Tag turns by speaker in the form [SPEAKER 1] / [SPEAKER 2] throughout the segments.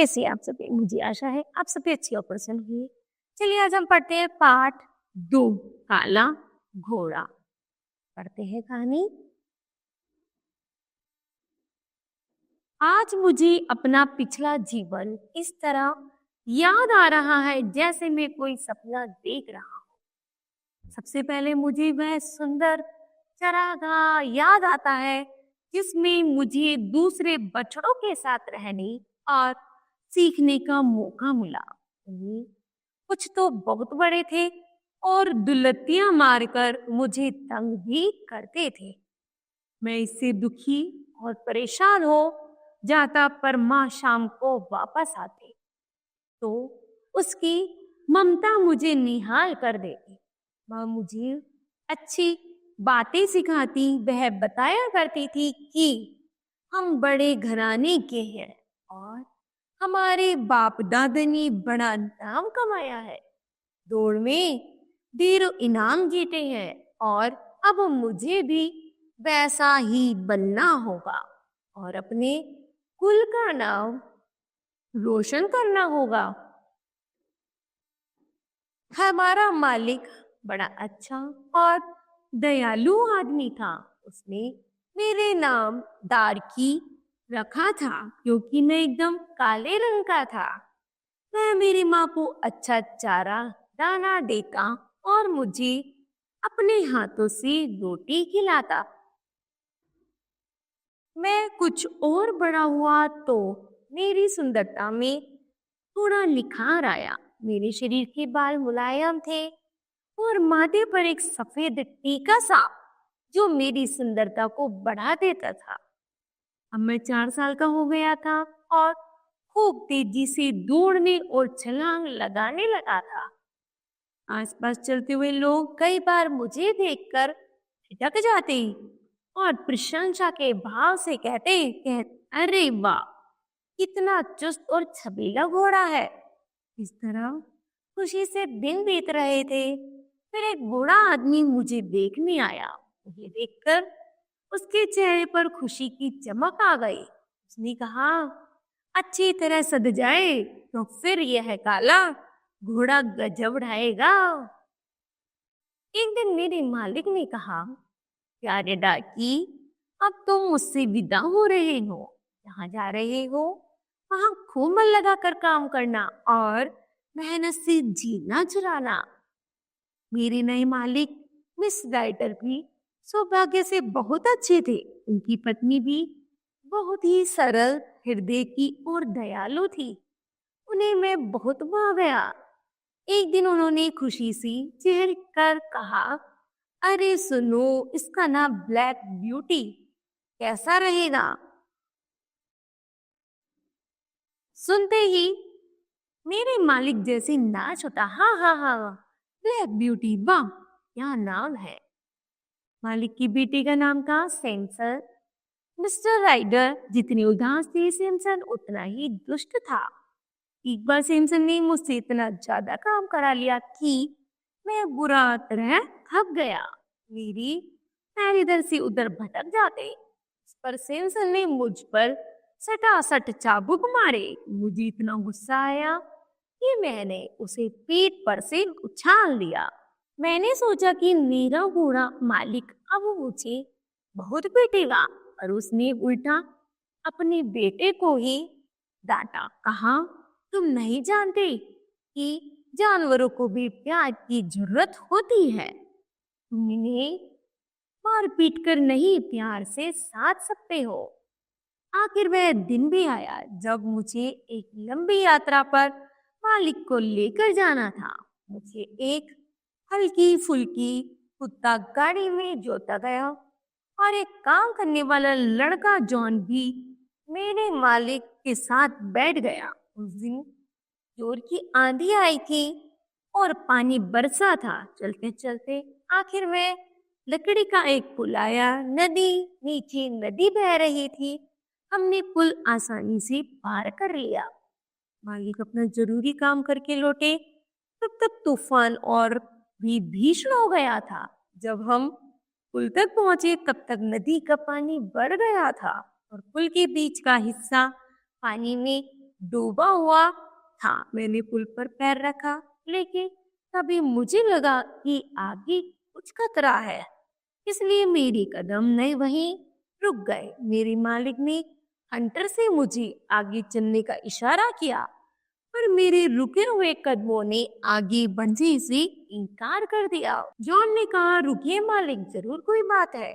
[SPEAKER 1] कैसे आप सभी? मुझे आशा है आप सभी अच्छी और प्रसन्न हुए। चलिए आज हम पढ़ते हैं पाठ 2 काला घोड़ा। पढ़ते हैं कहानी। आज मुझे अपना पिछला जीवन इस तरह याद आ रहा है जैसे मैं कोई सपना देख रहा हूँ। सबसे पहले मुझे वह सुंदर चरागाह याद आता है जिसमें मुझे दूसरे बछड़ों के साथ रहने और सीखने का मौका मिला। कुछ तो बहुत बड़े थे और दुलत्तियां मारकर मुझे तंग भी करते थे। मैं इससे दुखी और परेशान हो जाता, पर माँ शाम को वापस आती तो उसकी ममता मुझे निहाल कर देती। माँ मुझे अच्छी बातें सिखाती। वह बताया करती थी कि हम बड़े घराने के हैं और हमारे बाप दादा ने बड़ा नाम कमाया है, दौड़ में ढेरों इनाम जीते हैं और अब मुझे भी वैसा ही बनना होगा और अपने कुल का नाम रोशन करना होगा। हमारा मालिक बड़ा अच्छा और दयालु आदमी था। उसने मेरे नाम दारकी रखा था क्योंकि मैं एकदम काले रंग का था। मैं मेरी माँ को अच्छा चारा दाना देता और मुझे अपने हाथों से रोटी खिलाता। मैं कुछ और बड़ा हुआ तो मेरी सुंदरता में थोड़ा निखार आया। मेरे शरीर के बाल मुलायम थे और माथे पर एक सफेद टीका सा जो मेरी सुंदरता को बढ़ा देता था। अब मैं 4 साल का हो गया था और खूब तेजी से दौड़ने और छलांग लगाने लगा था। आसपास चलते हुए लोग कई बार मुझे देखकर ठिठक जाते और प्रशंसा के भाव से कहते, अरे वाह, कितना चुस्त और छबीला घोड़ा है। इस तरह खुशी से दिन बीत रहे थे। फिर एक बूढ़ा आदमी मुझे देखने आया। मुझे देखकर उसके चेहरे पर खुशी की चमक आ गई। उसने कहा, अच्छी तरह सज जाए तो फिर यह काला घोड़ा गजब ढाएगा। एक दिन मेरे मालिक ने कहा, प्यारे डाकी, अब तुम मुझसे विदा हो रहे हो। जहाँ जा रहे हो वहां खूब मन लगा कर काम करना और मेहनत से जीना चुराना। मेरे नए मालिक मिस राइटर भी सौभाग्य से बहुत अच्छे थे। उनकी पत्नी भी बहुत ही सरल हृदय की और दयालु थी। उन्हें मैं बहुत भा गया। एक दिन उन्होंने खुशी सी चेहरे कर कहा, अरे सुनो, इसका नाम ब्लैक ब्यूटी कैसा रहेगा? सुनते ही मेरे मालिक जैसे नाच उठा। हाँ हाँ हाँ, ब्लैक ब्यूटी, वाह क्या नाम है। मालिक की बेटी का नाम था सैमसन। मिस्टर राइडर जितनी उदास थी, सैमसन उतना ही दुष्ट था। एक बार सैमसन ने मुझसे इतना ज्यादा काम करा लिया कि मैं बुरा तरह थक गया। मेरी पैर इधर से उधर भटक जाते। इस पर सैमसन ने मुझ पर सटासट चाबुक मारे। मुझे इतना गुस्सा आया कि मैंने उसे पीठ पर से उछाल दिया। मैंने सोचा कि मेरा बूढ़ा मालिक अब मुझे बहुत पीटेगा, और उसने उल्टा अपने बेटे को ही डांटा। कहा, तुम नहीं जानते कि जानवरों को भी प्यार की जरूरत होती है। तुम इन्हें मार पीट कर नहीं, प्यार से साथ सकते हो। आखिर वह दिन भी आया जब मुझे एक लंबी यात्रा पर मालिक को लेकर जाना था। मुझे एक हल्की फुल्की कुत्ता गाड़ी में जोता गया और एक काम करने वाला लड़का जॉन भी मेरे मालिक के साथ बैठ गया। उस दिन जोर की आंधी आई थी और पानी बरसा था। चलते चलते आखिर में लकड़ी का एक पुल आया। नदी नीचे नदी बह रही थी। हमने पुल आसानी से पार कर लिया। मालिक अपना जरूरी काम करके लौटे तब तक तूफान और भी भीषण हो गया था। जब हम पुल तक पहुंचे तब तक नदी का पानी बढ़ गया था और पुल के बीच का हिस्सा पानी में डूबा हुआ था। मैंने पुल पर पैर रखा, लेकिन तभी मुझे लगा कि आगे कुछ खतरा है, इसलिए मेरे कदम नहीं वहीं रुक गए। मेरे मालिक ने हंटर से मुझे आगे चलने का इशारा किया, पर मेरे रुके हुए कदमों ने आगे बढ़ने से इनकार कर दिया। जॉन ने कहा, रुकिए मालिक, जरूर कोई बात है।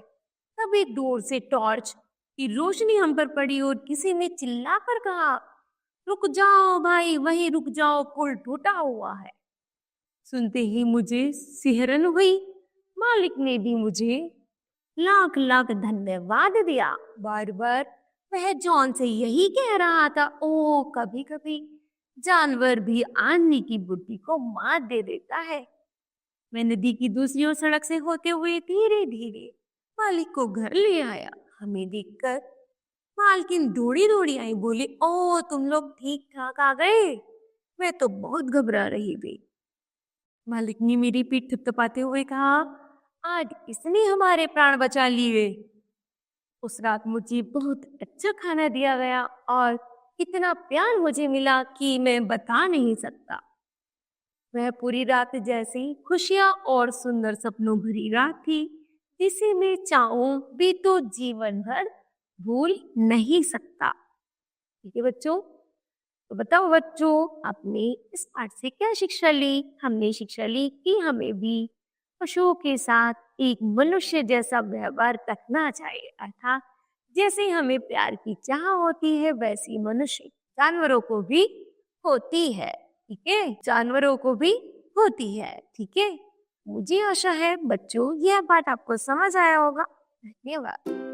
[SPEAKER 1] तभी दूर से टॉर्च की रोशनी हम पर पड़ी और किसी ने चिल्लाकर कहा, रुक जाओ भाई, वहीं रुक जाओ, पुल टूटा हुआ है। सुनते ही मुझे सिहरन हुई। मालिक ने भी मुझे लाख लाख धन्यवाद दिया। बार बार वह जॉन से यही कह रहा था, ओ कभी कभी जानवर भी आने की बुद्धि को मात दे देता है। मैं नदी की दूसरी ओर सड़क से होते हुए धीरे धीरे मालिक को घर ले आया। हमें देखकर मालकिन दौड़ी दौड़ी आई, बोली, ओ तुम लोग ठीक ठाक आ गए, मैं तो बहुत घबरा रही थी। मालिक ने मेरी पीठ थपथपाते हुए कहा, आज किसने हमारे प्राण बचा लिए। उस रात मुझे बहुत अच्छा खाना दिया गया और इतना प्यार मुझे मिला कि मैं बता नहीं सकता। वह पूरी रात जैसी खुशियां और सुंदर सपनों भरी रात थी, जिसे मैं चाहूं भी तो जीवन भर भूल नहीं सकता। ठीक है बच्चों, तो बताओ बच्चों, आपने इस पाठ से क्या शिक्षा ली? हमने शिक्षा ली कि हमें भी पशुओं के साथ एक मनुष्य जैसा व्यवहार रखना चाहिए, अर्थात जैसे हमें प्यार की चाह होती है वैसी मनुष्य जानवरों को भी होती है। ठीक है, जानवरों को भी होती है। ठीक है, मुझे आशा है बच्चों यह पाठ आपको समझ आया होगा। धन्यवाद।